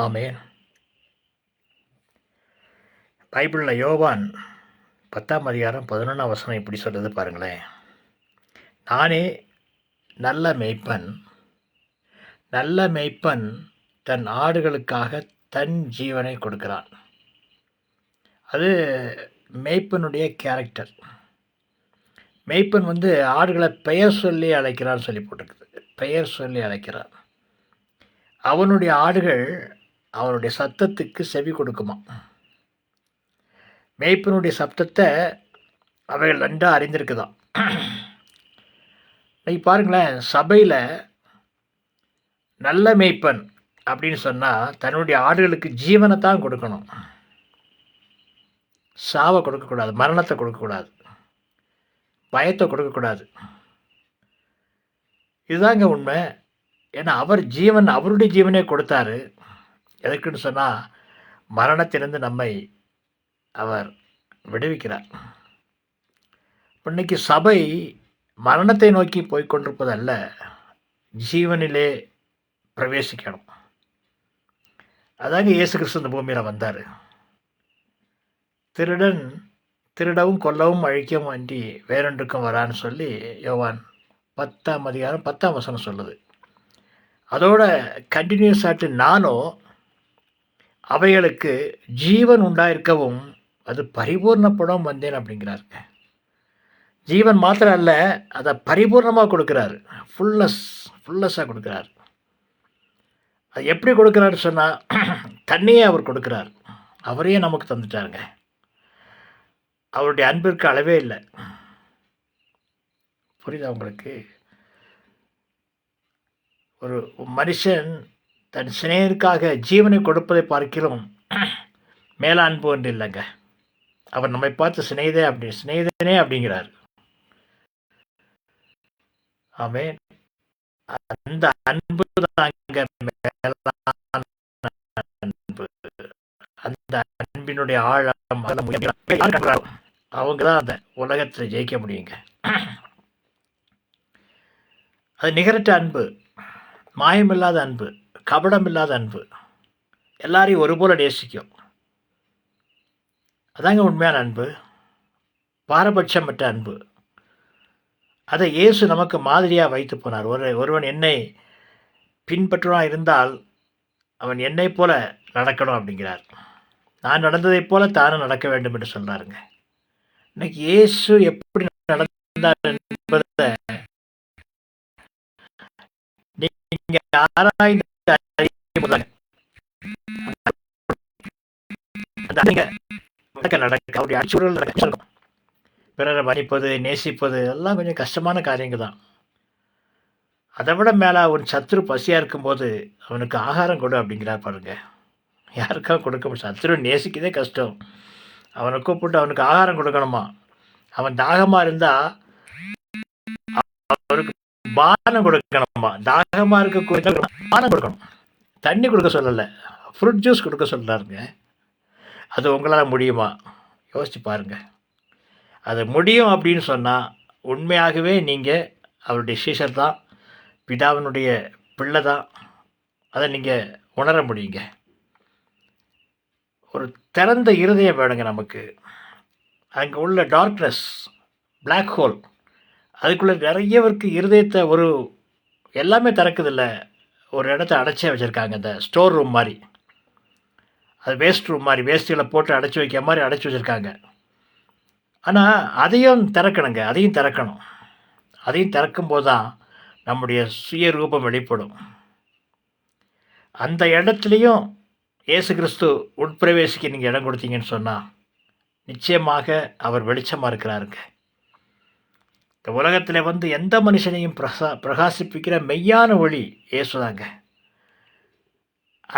ஆமென். பைபிளில் யோவான் 10:11 இப்படி சொல்லுது பாருங்களேன். நானே நல்ல மேய்ப்பன், நல்ல மேய்ப்பன் தன் ஆடுகளுக்காக தன் ஜீவனை கொடுக்கிறான். அது மேய்ப்பனுடைய கேரக்டர். மேய்ப்பன் ஆடுகளை பெயர் சொல்லி அழைக்கிறான்னு சொல்லி போட்டிருக்குது. பெயர் சொல்லி அழைக்கிறான். அவனுடைய ஆடுகள் அவனுடைய சத்தத்துக்கு செவி கொடுக்குமா. மேய்ப்பனுடைய சப்தத்தை அவைகள் நன்றாக அறிந்திருக்குதான். இன்னைக்கு பாருங்களேன், சபையில் நல்ல மேய்ப்பன் அப்படின்னு சொன்னால் தன்னுடைய ஆடுகளுக்கு ஜீவனை தான் கொடுக்கணும். சாவை கொடுக்கக்கூடாது, மரணத்தை கொடுக்கக்கூடாது, பயத்தை கொடுக்கக்கூடாது. இதுதாங்க உண்மை. ஏன்னா அவர் அவருடைய ஜீவனே கொடுத்தாரு. எதுக்குன்னு சொன்னால் மரணத்திலிருந்து நம்மை அவர் விடுவிக்கிறார். இன்னைக்கு சபை மரணத்தை நோக்கி போய்கொண்டிருப்பதல்ல, ஜீவனிலே பிரவேசிக்கணும். அதாங்க இயேசு கிறிஸ்து இந்த பூமியில் வந்தார். திருடன் திருடவும் கொல்லவும் அழிக்கவும் அன்றி வேறொன்றுக்கும் வரான்னு சொல்லி யோவான் 10:10 சொல்லுது. அதோட கண்டினியூஸ் ஆட்டு நானும் அவைகளுக்கு ஜீவன் உண்டாயிருக்கவும் அது பரிபூர்ணப்படம் வந்தேன் அப்படிங்கிறாருங்க. ஜீவன் மாத்திரம் அல்ல, அதை பரிபூர்ணமாக கொடுக்குறாரு. ஃபுல்லஸாக கொடுக்குறாரு. அது எப்படி கொடுக்குறாரு சொன்னால் தன்னையே அவர் கொடுக்குறார். அவரையே நமக்கு தந்துட்டாருங்க. அவருடைய அன்பிற்கு அளவே இல்லை. புரியுதா உங்களுக்கு? ஒரு மனுஷன் தன் சிநேகருக்காக ஜீவனை கொடுப்பதை பார்க்கிறோம் மேல அன்பு ஒன்று இல்லைங்க. அவர் நம்மை பார்த்து சிநேகிதனே அப்படிங்கிறார். ஆமென். அந்த அன்பு தாங்க மேலான அன்பு. அந்த அன்பினுடைய ஆழம் அவங்க தான் அந்த உலகத்தில் ஜெயிக்க முடியுங்க. அது நிகரற்ற அன்பு, மாயமில்லாத அன்பு, கபடமில்லாத அன்பு, எல்லாரையும் ஒருபோல நேசிக்கும். அதாங்க உண்மையான அன்பு, பாரபட்சமற்ற அன்பு. அதை இயேசு நமக்கு மாதிரியாக வைத்து போனார். ஒருவன் என்னை பின்பற்றுவான் இருந்தால் அவன் என்னை போல நடக்கணும் அப்படிங்கிறார். நான் நடந்ததைப் போல தானும் நடக்க வேண்டும் என்று சொல்கிறாருங்க. இன்னைக்கு இயேசு எப்படி நடந்தார் என்பதை நீங்க ஆராய்ந்து பிறரை மன்னிப்பது, நேசிப்பது எல்லாம் கொஞ்சம் கஷ்டமான காரியங்கள் தான். அதை விட மேலே ஒரு சத்துரு பசியாக இருக்கும்போது அவனுக்கு ஆகாரம் கொடு அப்படிங்கிறார் பாருங்க. யாருக்காக கொடுக்க முடியும்? சத்துரு நேசிக்கதே கஷ்டம். அவனை கூப்பிட்டு அவனுக்கு ஆகாரம் கொடுக்கணுமா. அவன் தாகமாக இருந்தால் அவருக்கு பானம் கொடுக்கணுமா. தாகமாக இருக்க பானம் கொடுக்கணும், தண்ணி கொடுக்க சொல்லலை, ஃப்ரூட் ஜூஸ் கொடுக்க சொல்கிறாருங்க. அது உங்களால் முடியுமா? யோசிச்சு பாருங்கள். அது முடியும் அப்படின்னு சொன்னால் உண்மையாகவே நீங்கள் அவருடைய சீஷர் தான், பிதாவினுடைய பிள்ளை தான். அதை நீங்கள் உணர முடியுங்க. ஒரு திறந்த இருதயம் வேணுங்க நமக்கு. அங்கே உள்ள டார்க்னஸ், பிளாக் ஹோல், அதுக்குள்ளே நிறையவருக்கு இருதயத்தை எல்லாமே திறக்குதில்ல, ஒரு இடத்த அடைச்சே வச்சுருக்காங்க. இந்த ஸ்டோர் ரூம் மாதிரி, அது வேஸ்ட் ரூம் மாதிரி, வேஸ்ட்டுகளை போட்டு அடைச்சி வைக்கிற மாதிரி அடைச்சி வச்சுருக்காங்க. ஆனால் அதையும் திறக்கணுங்க, அதையும் திறக்கணும். அதையும் திறக்கும்போது தான் நம்முடைய சுய ரூபம் வெளிப்படும். அந்த இடத்துலையும் இயேசு கிறிஸ்து உட்பிரவேசிக்க நீங்கள் இடம் கொடுத்தீங்கன்னு சொன்னால் நிச்சயமாக அவர் வெளிச்சமாக இருக்கிறாருங்க. இந்த உலகத்தில் எந்த மனுஷனையும் பிரகாசிப்பிக்கிற மெய்யான ஒளி இயேசுதாங்க.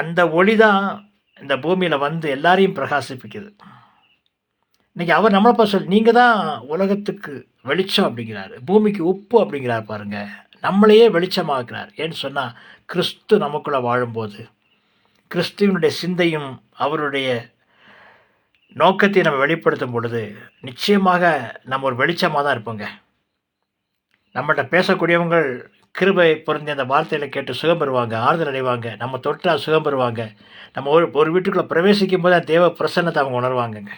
அந்த ஒளி தான் இந்த பூமியில் எல்லாரையும் பிரகாசிப்பிக்குது. இன்றைக்கி அவர் நம்மளை பார்த்து நீங்கள் தான் உலகத்துக்கு வெளிச்சம் அப்படிங்கிறாரு, பூமிக்கு உப்பு அப்படிங்கிறார் பாருங்கள். நம்மளையே வெளிச்சமாக்குறார். ஏன்னு சொன்னால் கிறிஸ்து நமக்குள்ளே வாழும்போது கிறிஸ்துவனுடைய சிந்தையும் அவருடைய நோக்கத்தை நம்ம வெளிப்படுத்தும் பொழுது நிச்சயமாக நம்ம ஒரு வெளிச்சமாக தான் இருப்போங்க. நம்மகிட்ட பேசக்கூடியவங்கள் கிருபை பொருந்திய அந்த வார்த்தைகளை கேட்டு சுகம் பெறுவாங்க, ஆறுதல் அடைவாங்க. நம்ம தொட்டா சுகம் பெறுவாங்க. நம்ம ஒரு ஒரு வீட்டுக்குள்ளே பிரவேசிக்கும் போது அந்த தேவ பிரசன்னத்தை அவங்க உணர்வாங்கங்க.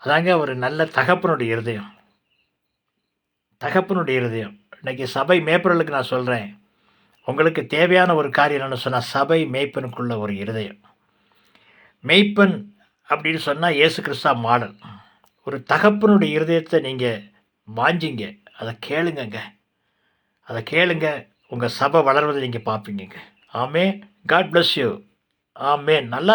அதாங்க ஒரு நல்ல தகப்பனுடைய இருதயம். தகப்பனுடைய இருதயம். இன்னைக்கு சபை மேய்ப்பர்களுக்கு நான் சொல்கிறேன், உங்களுக்கு தேவையான ஒரு காரியம் என்னென்னு சொன்னால், சபை மேய்ப்பனுக்குள்ள ஒரு இருதயம். மேய்ப்பன் அப்படின்னு சொன்னால் இயேசு கிறிஸ்தா மாடல். ஒரு தகப்பனுடைய இருதயத்தை நீங்கள் வாஞ்சிங்க, அதை கேளுங்கங்க. அதை கேளுங்க, உங்கள் சபை வளர்வதை நீங்கள் பார்ப்பீங்கங்க. ஆமே. God bless you. ஆமேன். நல்லா